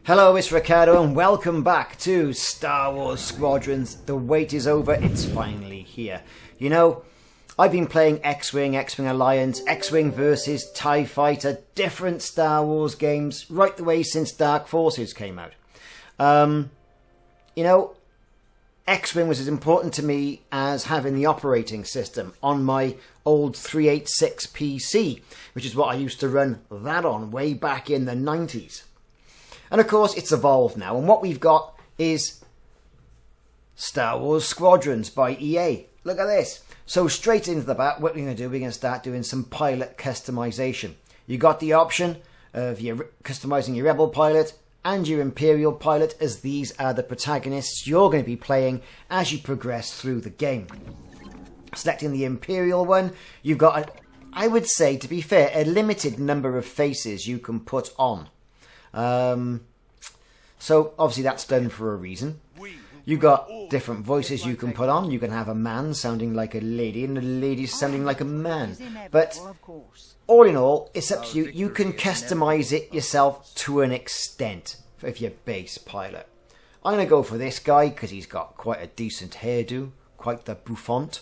Hello, it's Ricardo and welcome back to Star Wars Squadrons. The wait is over, it's finally here. You know, I've been playing X-Wing, X-Wing Alliance, X-Wing versus TIE Fighter, different Star Wars games, right the way since Dark Forces came out. You know, X-Wing was as important to me as having the operating system on my old 386 PC, which is what I used to run that on way back in the 90s. And of course, it's evolved now, and what we've got is Star Wars Squadrons by EA. Look at this. So straight into the bat, what we're going to do, we're going to start doing some pilot customization. You got the option of customizing your Rebel pilot and your Imperial pilot, as these are the protagonists you're going to be playing as you progress through the game. Selecting the Imperial one, you've got, I would say, to be fair, a limited number of faces you can put on. So obviously that's done for a reason. You got different voices you can put on. You can have a man sounding like a lady and a lady sounding like a man. But all in all, it's up to you. You can customize it yourself to an extent of your base pilot. I'm going to go for this guy because he's got quite a decent hairdo, quite the bouffant.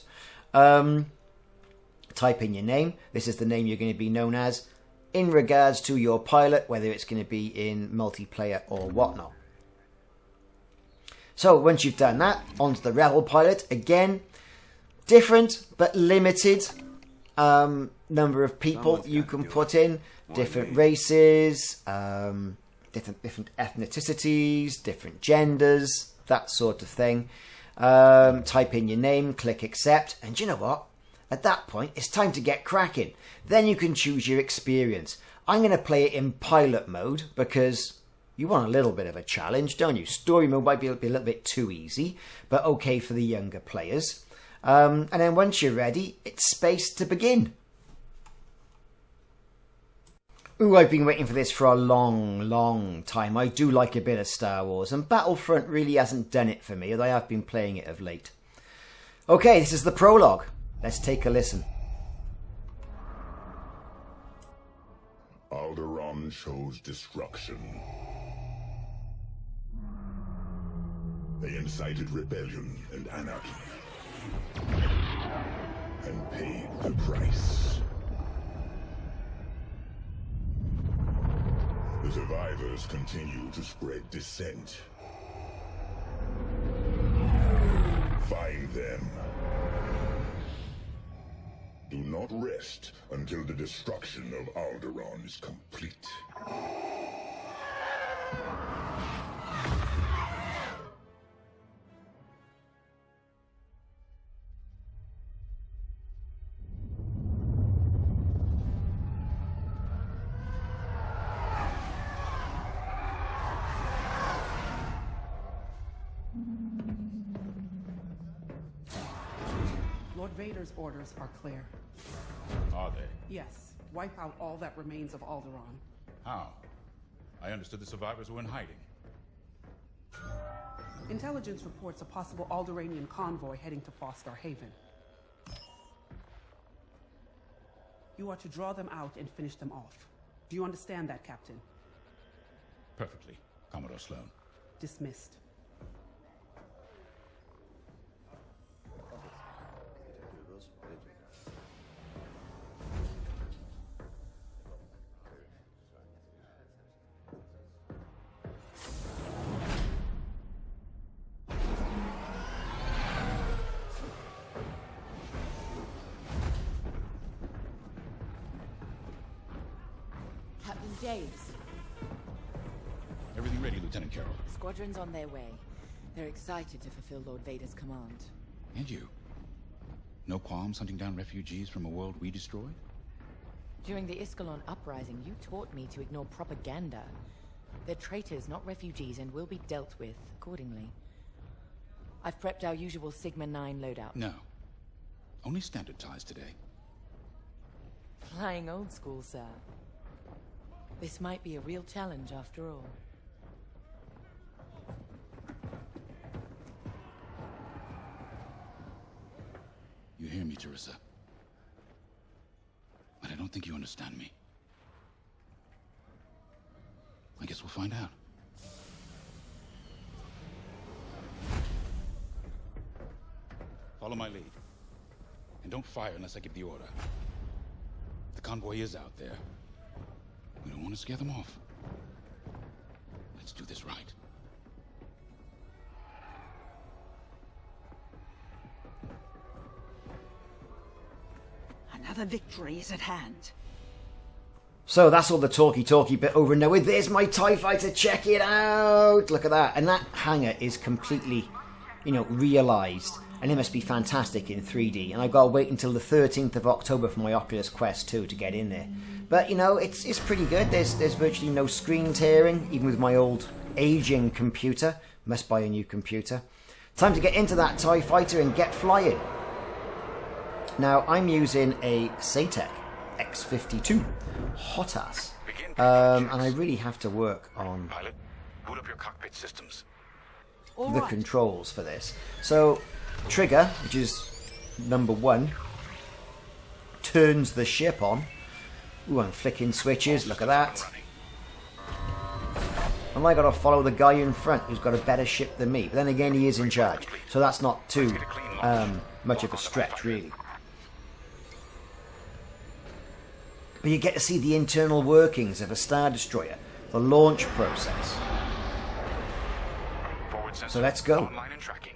Type in your name. This is the name you're going to be known as in regards to your pilot, whether it's going to be in multiplayer or whatnot. So once you've done that, onto the Rebel pilot. Again, different but limited number of people you can put in. Different races, different ethnicities, different genders, that sort of thing. Type in your name, click accept, and you know what? At that point, it's time to get cracking. Then you can choose your experience. I'm going to play it in pilot mode because you want a little bit of a challenge, don't you? Story mode might be a little bit too easy, but okay for the younger players. And then once you're ready, it's space to begin. Ooh, I've been waiting for this for a long time. I do like a bit of Star Wars, and Battlefront really hasn't done it for me, although I have been playing it of late. Okay, this is the prologue. Let's take a listen. Alderaan chose destruction. They incited rebellion and anarchy, and paid the price. The survivors continue to spread dissent. Find them. Do not rest until the destruction of Alderaan is complete. Lord Vader's orders are clear. Are they? Yes. Wipe out all that remains of Alderaan. How? I understood the survivors were in hiding. Intelligence reports a possible Alderaanian convoy heading to Foster Haven. You are to draw them out and finish them off. Do you understand that, Captain? Perfectly, Commodore Sloan. Dismissed. Captain James. Everything ready, Lieutenant Carroll. Squadron's on their way. They're excited to fulfill Lord Vader's command. And you? No qualms hunting down refugees from a world we destroyed? During the Iskalon uprising, you taught me to ignore propaganda. They're traitors, not refugees, and will be dealt with accordingly. I've prepped our usual Sigma 9 loadout. No. Only standard ties today. Flying old school, sir. This might be a real challenge after all. You hear me, Teresa? But I don't think you understand me. I guess we'll find out. Follow my lead. And don't fire unless I give the order. The convoy is out there. We don't want to scare them off. Let's do this right. Another victory is at hand. So that's all the talky bit over and done with. There's my TIE fighter, check it out! Look at that. And that hangar is completely, you know, realised. And it must be fantastic in 3D. And I've got to wait until the 13th of October for my Oculus Quest 2 to get in there. But, you know, it's pretty good. There's virtually no screen tearing, even with my old aging computer. Must buy a new computer. Time to get into that TIE fighter and get flying. Now, I'm using a Satec X52 hot ass, and I really have to work on Pilot, boot up your cockpit systems. the controls for this. So, trigger, which is number 1, turns the ship on. Ooh, I'm flicking switches, look at that. And I got to follow the guy in front who's got a better ship than me. But then again, he is in charge, so that's not too much of a stretch, really. But you get to see the internal workings of a Star Destroyer, the launch process. So let's go. Online and tracking.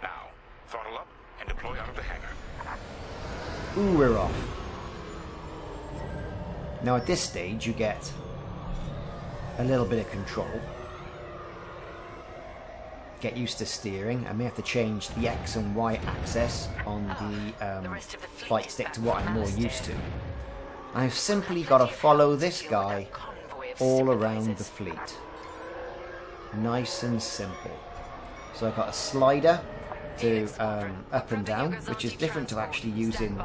Now, throttle up and deploy out of the hangar. Ooh, we're off. Now at this stage you get a little bit of control. Get used to steering. I may have to change the X and Y axis on the flight stick to what I'm more used to. I've simply got to follow this guy all around the fleet. Nice and simple. So I've got a slider to up and down, which is different to actually using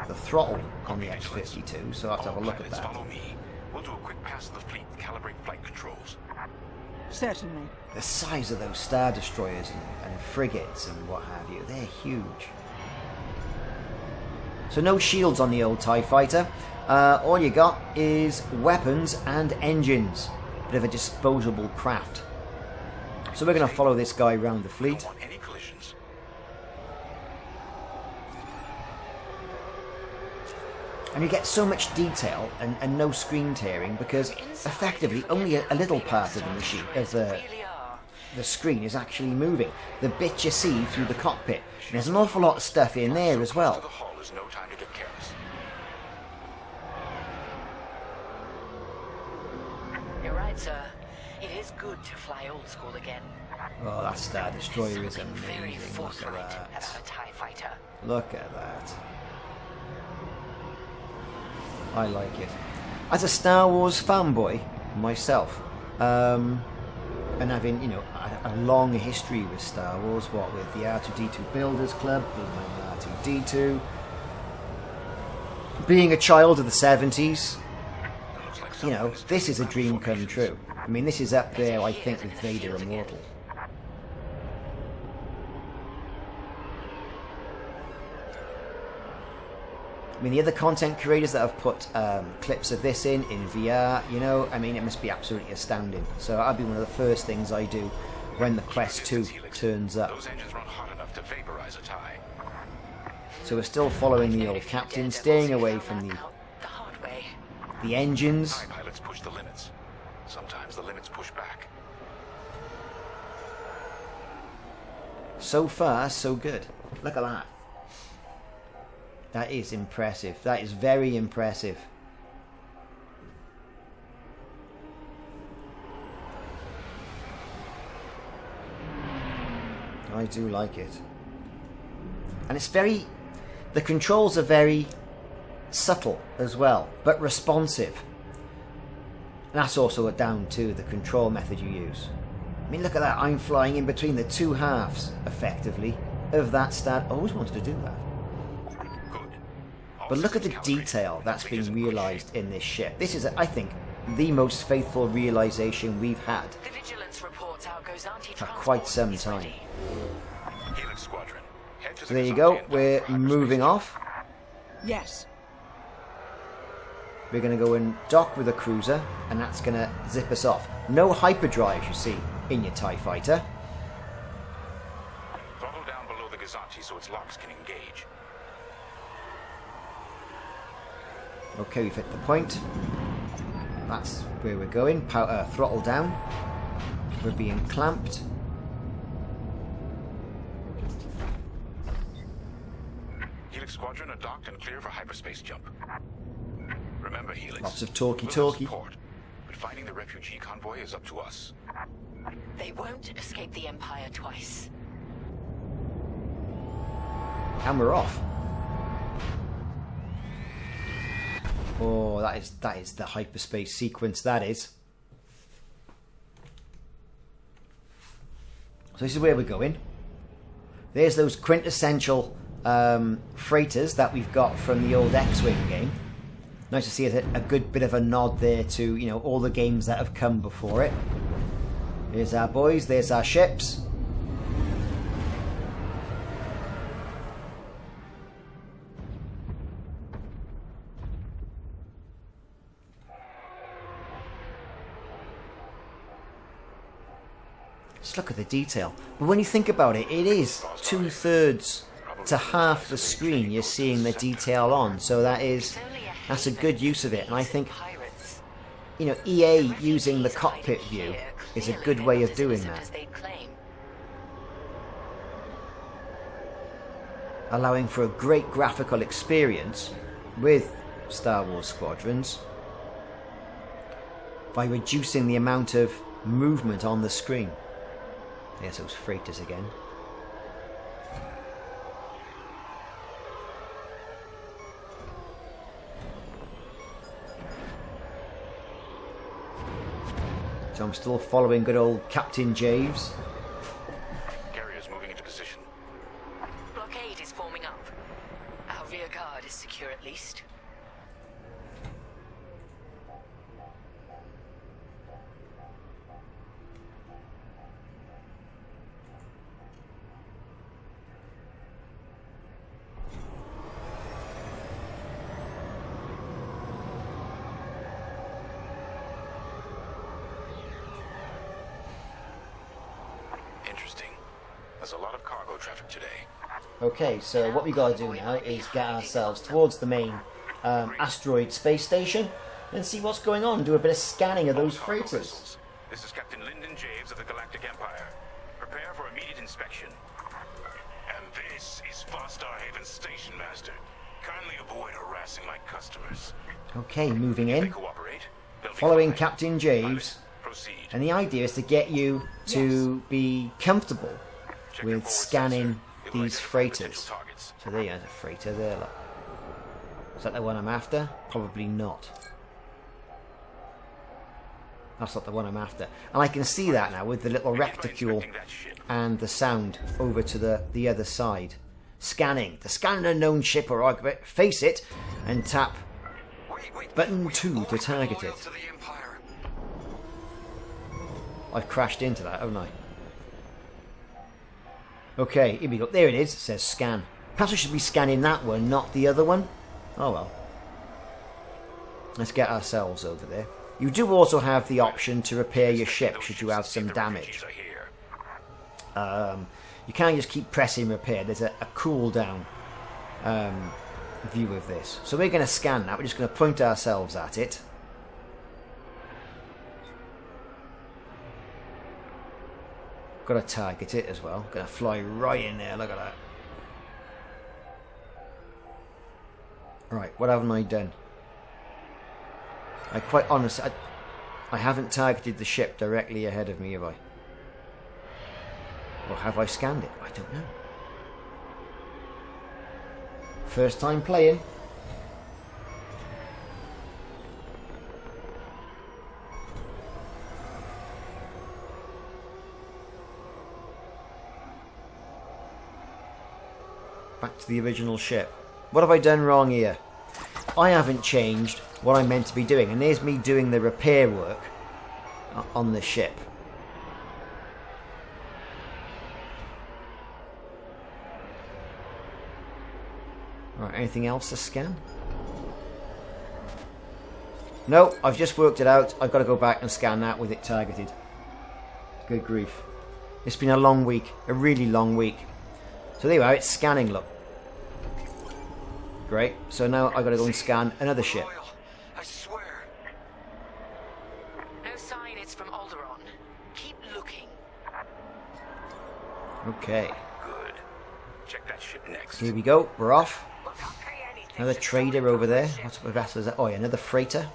the throttle on the X52, so I'll have to have a look at that. Follow me. We'll do a quick pass of the fleet, calibrate flight controls. Certainly. The size of those Star Destroyers and frigates and what have you, they're huge. So no shields on the old TIE fighter. All you got is weapons and engines. Bit of a disposable craft. So we're going to follow this guy around the fleet. Don't want any collisions. And you get so much detail and no screen tearing because effectively only a little part of the machine, of the screen is actually moving. The bit you see through the cockpit. And there's an awful lot of stuff in there as well. To the hull is no time to get careless. You're right, sir. It is good to fly old school again. Oh, that Star Destroyer is Something very amazing. Look forthright at about that. a TIE fighter. Look at that. I like it. As a Star Wars fanboy myself, and having, you know, a long history with Star Wars, what with the R2-D2 Builders Club, building R2-D2, being a child of the 70s, you know, this is a dream come true. I mean, this is up there, I think, with Vader Immortal. I mean, the other content creators that have put clips of this in VR, you know, I mean, it must be absolutely astounding. So that'll be one of the first things I do when the Quest 2 turns up. Those engines run hot enough to vaporize a TIE. So we're still following the old captain, staying away from the engines. TIE pilots push the limits. Sometimes the limits push back. So far, so good. Look at that. That is impressive. That is very impressive. I do like it. And it's very... The controls are very subtle as well, but responsive. And that's also down to the control method you use. I mean, look at that. I'm flying in between the two halves, effectively, of that Star... I always wanted to do that. But look at the detail that's been realised in this ship. This is, I think, the most faithful realisation we've had for quite some time. So there you go, we're moving off. Yes. We're going to go and dock with a cruiser, and that's going to zip us off. No hyperdrive, you see, in your TIE fighter. Throttle down below the Gazanti so its locks can engage. Okay, we've hit the point. That's where we're going. Throttle down. We're being clamped. Helix Squadron are docked and clear for hyperspace jump. Remember, Helix. Lots of talky. Support, but finding the refugee convoy is up to us. They won't escape the Empire twice. And we're off. Oh, that is the hyperspace sequence. That is. So this is where we're going. There's those quintessential freighters that we've got from the old X-Wing game. Nice to see a good bit of a nod there to, you know, all the games that have come before it. There's our boys, there's our ships. Just look at the detail. But when you think about it, it is 2/3 to half the screen you're seeing the detail on. So that's a good use of it. And I think, you know, EA using the cockpit view is a good way of doing that. Allowing for a great graphical experience with Star Wars Squadrons by reducing the amount of movement on the screen. There's those freighters again. So I'm still following good old Captain Javes. Carrier's moving into position. Blockade is forming up. Our rear guard is secure at least. There's a lot of cargo traffic today. Okay, so what we got to do now is get ourselves towards the main asteroid space station and see what's going on. Do a bit of scanning of those freighters. This is Captain Lyndon Javes of the Galactic Empire. Prepare for immediate inspection. And this is Fostar Haven Station Master. Kindly avoid harassing my customers. Okay, moving If they in. cooperate, they'll be Following fine. Captain Javes. Proceed. And the idea is to get you to be comfortable Check your with forward scanning sensor. It will these identify freighters. potential targets. So there you have a freighter there, look. Is that the one I'm after? Probably not. That's not the one I'm after. And I can see that now with the little Begin by reticule inspecting that ship. and the sound over to the other side. Scanning. To scan an unknown ship or object, face it and tap button 2 to target it. I've crashed into that, haven't I? Okay, here we go. There it is. It says scan. Perhaps I should be scanning that one, not the other one. Oh well. Let's get ourselves over there. You do also have the option to repair your ship should you have some damage. You can't just keep pressing repair. There's a cooldown view of this. So we're going to scan that. We're just going to point ourselves at it. Got to target it as well. Going to fly right in there. Look at that. Right, what haven't I done? I quite honestly, I haven't targeted the ship directly ahead of me, have I? Or have I scanned it? I don't know. First time playing. Back to the original ship. What have I done wrong here? I haven't changed what I'm meant to be doing. And there's me doing the repair work on the ship. Alright, anything else to scan? No, I've just worked it out. I've got to go back and scan that with it targeted. Good grief. It's been a long week. A really long week. So there you are, it's scanning, look. Great. So now I've got to go and scan another ship. I swear. No sign it's from Alderaan. Keep looking. Okay. Good. Check that ship next. Here we go. We're off. Look, I'll pay anything Another to trader find over there. ship. What type of vessel is that? Oh, yeah, another freighter.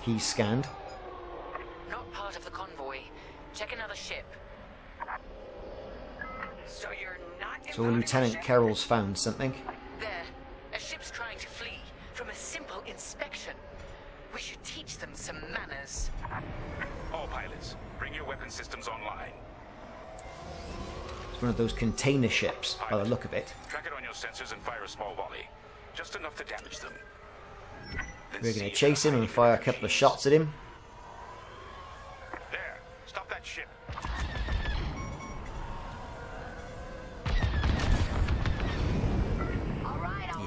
He's scanned. Not part of the convoy. Check another ship. So you're not So involved in Lieutenant ship? Carroll's found something. There. A ship's trying to flee from a simple inspection. We should teach them some manners. All pilots, bring your weapon systems online. It's one of those container ships, by the look of it. Track it on your sensors and fire a small volley. Just enough to damage them. Then We're see going to if chase him they're and hiding fire a in couple of machines. shots at him. There. Stop that ship.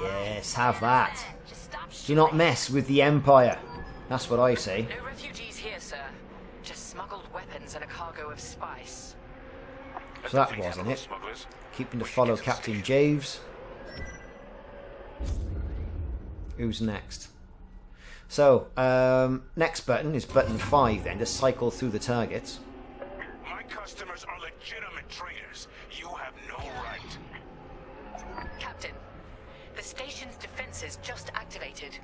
Yes, have that. Just stop Do not mess with the Empire. That's what I say. No refugees here, sir. Just smuggled weapons and a cargo of spice. So that wasn't it. Smugglers. Keeping to follow Captain Javes. Who's next? So, next button is button 5 then, to cycle through the targets. My customers are legitimate traders. You have no right. Captain, the station's defenses just activated.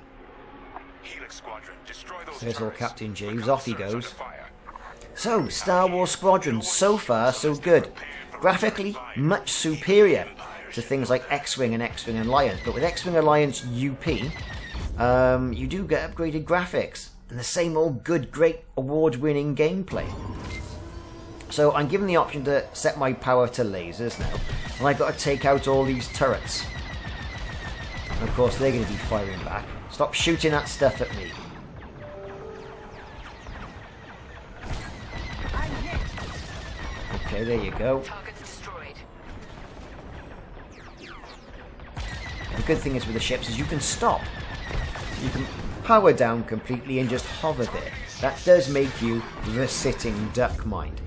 Helix Squadron, destroy those There's all turrets. Captain James, off he Reconnaissance goes. under fire. So, Star Wars Squadrons, so far so good. Graphically, much superior to things like X-Wing and X-Wing Alliance. But with X-Wing Alliance UP, you do get upgraded graphics and the same old good, great, award-winning gameplay. So I'm given the option to set my power to lasers now, and I've got to take out all these turrets. And of course they're going to be firing back. Stop shooting that stuff at me. Okay, there you go. Targets destroyed. The good thing is with the ships is you can stop. You can power down completely and just hover there. That does make you the sitting duck, mind.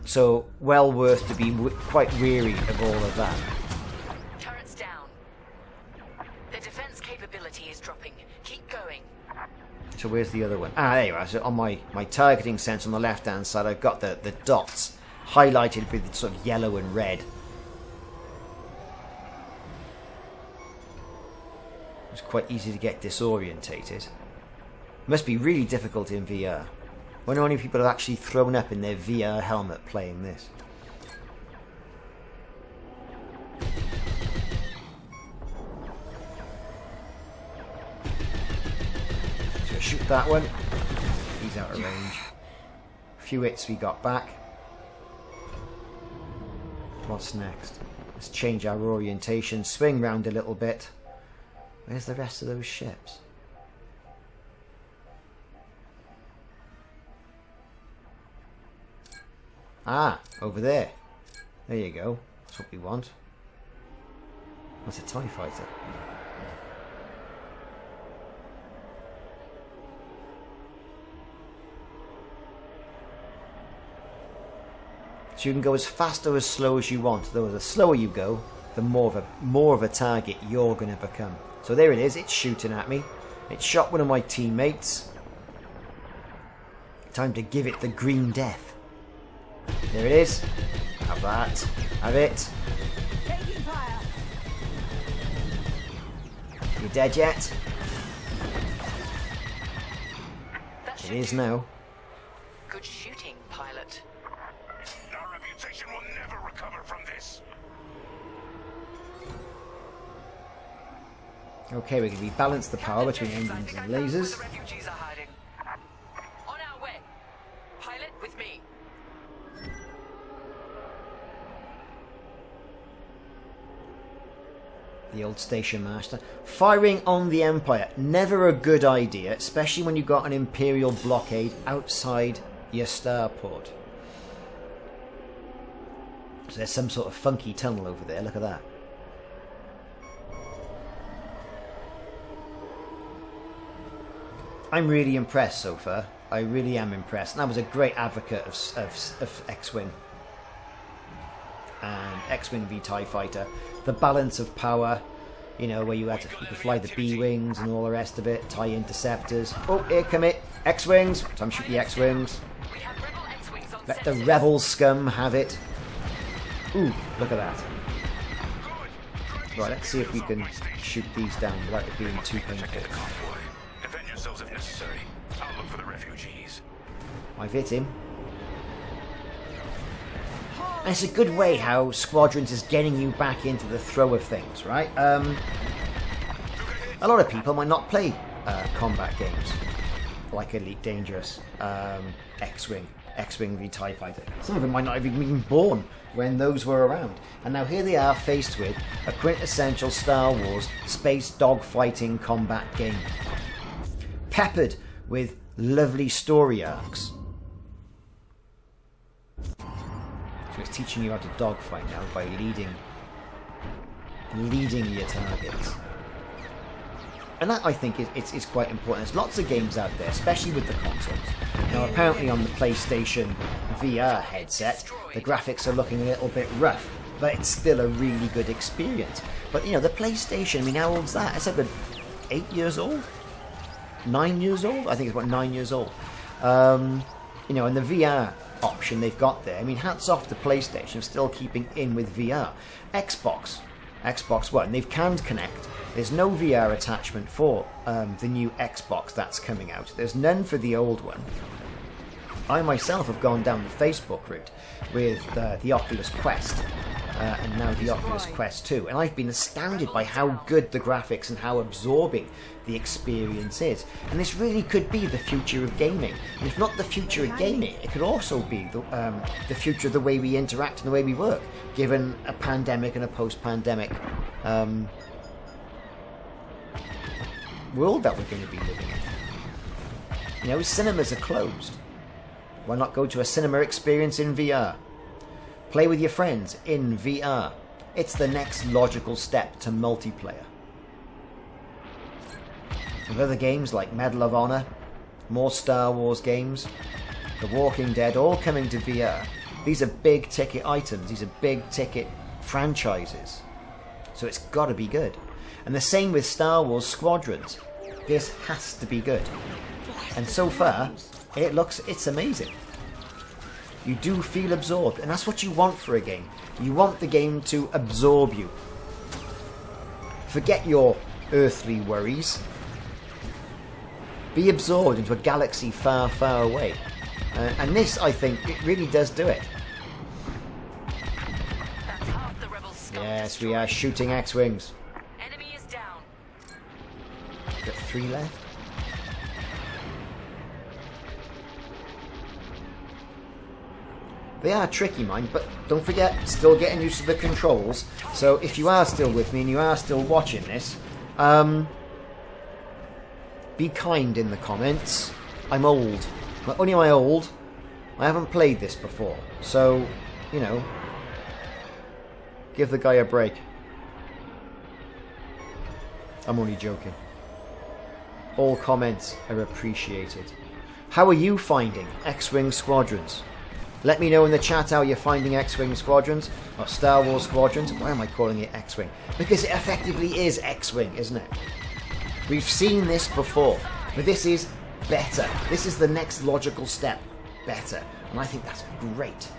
So well worth to be quite weary of all of that. Turrets down. The defense capability is dropping. Keep going. So where's the other one? Ah, there you are. So on my targeting sense on the left hand side, I've got the dots highlighted with sort of yellow and red. It's quite easy to get disorientated. Must be really difficult in VR. I wonder how many people have actually thrown up in their VR helmet playing this. So shoot that one. He's out of range. A few hits we got back. What's next? Let's change our orientation, swing round a little bit. Where's the rest of those ships? Ah, over there. There you go. That's what we want. What's a TIE fighter? So you can go as fast or as slow as you want. Though the slower you go, the more of a target you're going to become. So there it is. It's shooting at me. It shot one of my teammates. Time to give it the green death. There it is. Have that. Have it. Taking fire. You dead yet? That It should is do. now. Good shooting, pilot. Our reputation will never recover from this. Okay, we're going to rebalance the power between Captain engines James, I and think I know where lasers. the refugees are hiding. On our way. Pilot with me. The old station master. Firing on the Empire. Never a good idea, especially when you've got an Imperial blockade outside your starport. So there's some sort of funky tunnel over there. Look at that. I'm really impressed so far. I really am impressed. And I was a great advocate of X-Wing. and X-Wing v TIE Fighter, the balance of power, you know, where you could fly the B-Wings and all the rest of it, TIE Interceptors. Oh, here come it, X-Wings. Time to shoot the X-Wings. Let the rebel scum have it. Ooh, look at that. Right, let's see if we can shoot these down without it being too painful. Defend yourselves if necessary. I'll look for the refugees. I've hit him. And it's a good way how Squadrons is getting you back into the throw of things, right? A lot of people might not play combat games like Elite Dangerous, X-Wing v TIE Fighter. Some of them might not have even been born when those were around. And now here they are faced with a quintessential Star Wars space dogfighting combat game. Peppered with lovely story arcs. So it's teaching you how to dogfight now by leading your targets. And that, I think, is quite important. There's lots of games out there, especially with the consoles. Now, apparently on the PlayStation VR headset, the graphics are looking a little bit rough, but it's still a really good experience. But, you know, the PlayStation, I mean, how old's that? It's like 8 years old? 9 years old? I think it's about 9 years old. You know, and the VR option they've got there, I mean, hats off to PlayStation, still keeping in with VR. Xbox One, they've canned Kinect. There's no VR attachment for the new Xbox that's coming out. There's none for the old one. I myself have gone down the Facebook route with the Oculus Quest and now the Oculus Quest 2, and I've been astounded by how good the graphics and how absorbing the experience is. And this really could be the future of gaming. And if not the future of gaming, it could also be the future of the way we interact and the way we work, given a pandemic and a post-pandemic world that we're going to be living in. You know, cinemas are closed. Why not go to a cinema experience in VR? Play with your friends in VR. It's the next logical step to multiplayer. With other games like Medal of Honor, more Star Wars games, The Walking Dead, all coming to VR. These are big ticket items. These are big ticket franchises. So it's got to be good. And the same with Star Wars Squadrons. This has to be good. And so far, it's amazing. You do feel absorbed, and that's what you want for a game. You want the game to absorb you. Forget your earthly worries. Be absorbed into a galaxy far, far away. And this, I think, it really does do it. Yes, we are shooting X-Wings. Enemy is down. Got 3 left. They are tricky, mind, but don't forget, still getting used to the controls. So if you are still with me and you are still watching this, be kind in the comments. I'm old. Not only am I old, I haven't played this before. So, you know, give the guy a break. I'm only joking. All comments are appreciated. How are you finding X-Wing Squadrons? Let me know in the chat how you're finding X-Wing Squadrons, or Star Wars Squadrons. Why am I calling it X-Wing? Because it effectively is X-Wing, isn't it? We've seen this before, but this is better. This is the next logical step. Better. And I think that's great.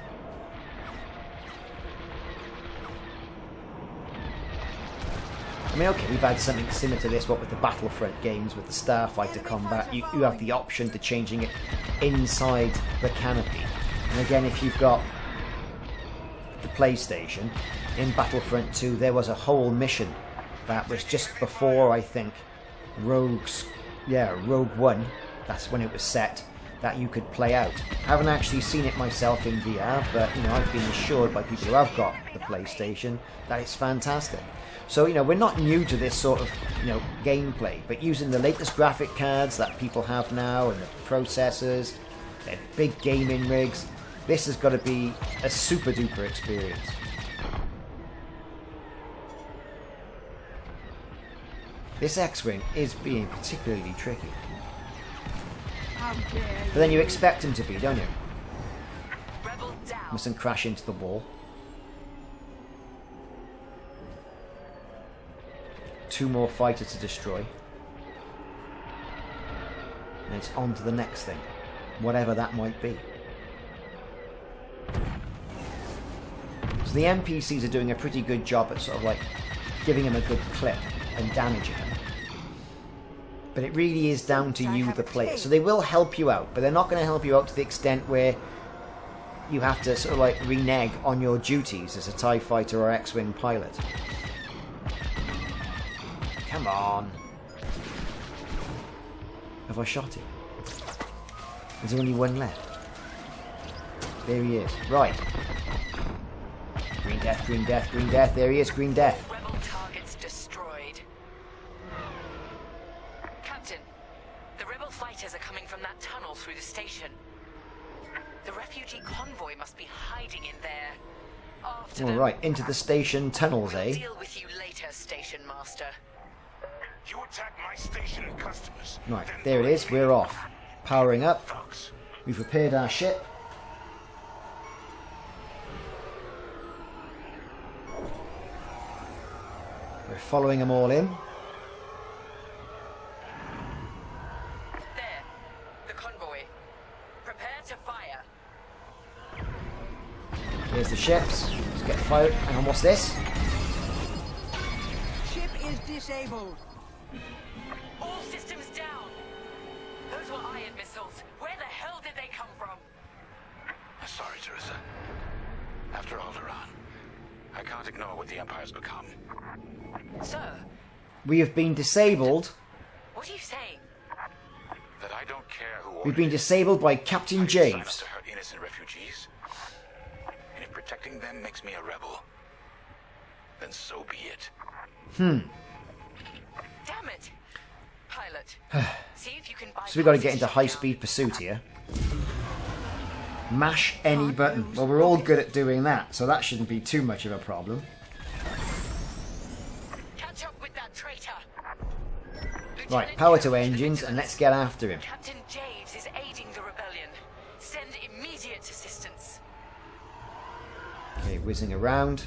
I mean, okay, we've had something similar to this, what with the Battlefront games, with the Starfighter combat. You have the option to changing it inside the canopy. And again, if you've got the PlayStation, in Battlefront 2 there was a whole mission that was just before, I think, Rogue One, that's when it was set, that you could play out. I haven't actually seen it myself in VR, but you know, I've been assured by people who have got the PlayStation that it's fantastic. So, you know, we're not new to this sort of, you know, gameplay, but using the latest graphic cards that people have now and the processors, their big gaming rigs, this has got to be a super duper experience. This X-Wing is being particularly tricky. But then you expect him to be, don't you? Mustn't crash into the wall. 2 more fighters to destroy. And it's on to the next thing. Whatever that might be. So the NPCs are doing a pretty good job at sort of like giving him a good clip and damaging him. But it really is down to you, the player. So they will help you out, but they're not going to help you out to the extent where you have to sort of like renege on your duties as a TIE fighter or X-Wing pilot. Come on. Have I shot him? There's only one left. There he is. Right. Green death, green death, green death. There he is, green death. Rebel targets destroyed. Captain, the rebel fighters are coming from that tunnel through the station. The refugee convoy must be hiding in there. After them. Alright, into the station tunnels, We'll eh? deal with you later, Station Master. You attack my station and customers. Right, then there it is. We're off. Powering up. thugs. We've repaired our ship. We're following them all in. There. The convoy. Prepare to fire. Here's the ships. Let's get fired. Hang on, what's this? Ship is disabled. All systems down. Those were iron missiles. Where the hell did they come from? Sorry, Teresa. After Alderaan, I can't ignore what the Empire's become. Sir, We have been disabled. what are you saying? That I don't care who We've ordered been it. disabled by Captain I decided not Javes. to hurt innocent refugees. And if protecting them makes me a rebel, then so be it. Damn it! Pilot, see if you can buy. So we've got to get into high-speed pursuit here. Mash any button. Well, we're all good at doing that, so that shouldn't be too much of a problem. Catch up with that traitor. Right, Lieutenant power to Jones, engines and let's get after him. Captain Javes is aiding the rebellion. Send immediate assistance. Okay, whizzing around.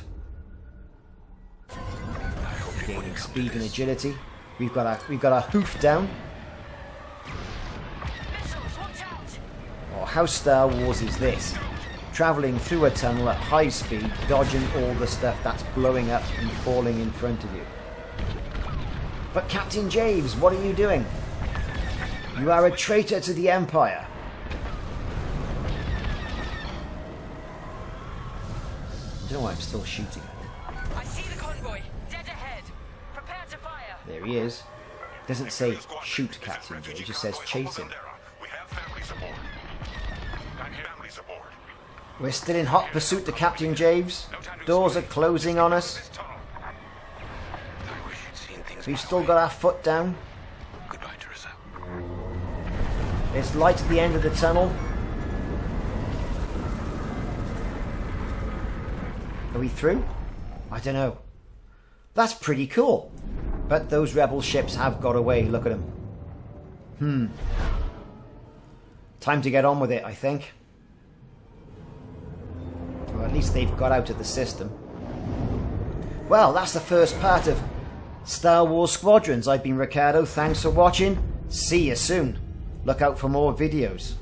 Gaining speed and agility. We've got our hoof down. Missiles, watch out! Oh, how Star Wars is this? Travelling through a tunnel at high speed, dodging all the stuff that's blowing up and falling in front of you. But Captain Javes, what are you doing? You are a traitor to the Empire. I don't know why I'm still shooting at him. I see the convoy. Dead ahead. Prepare to fire. There he is. It doesn't say shoot Captain Javes, it just says chase him. We have families aboard. Families aboard. We're still in hot pursuit to Captain Javes. Doors are closing on us. I wish you'd seen things We've my still way. got our foot down. Goodbye, Teresa. There's light at the end of the tunnel. Are we through? I don't know. That's pretty cool. But those rebel ships have got away. Look at them. Time to get on with it, I think. Or at least they've got out of the system. Well, that's the first part of Star Wars Squadrons. I've been Ricardo. Thanks for watching. See you soon. Look out for more videos.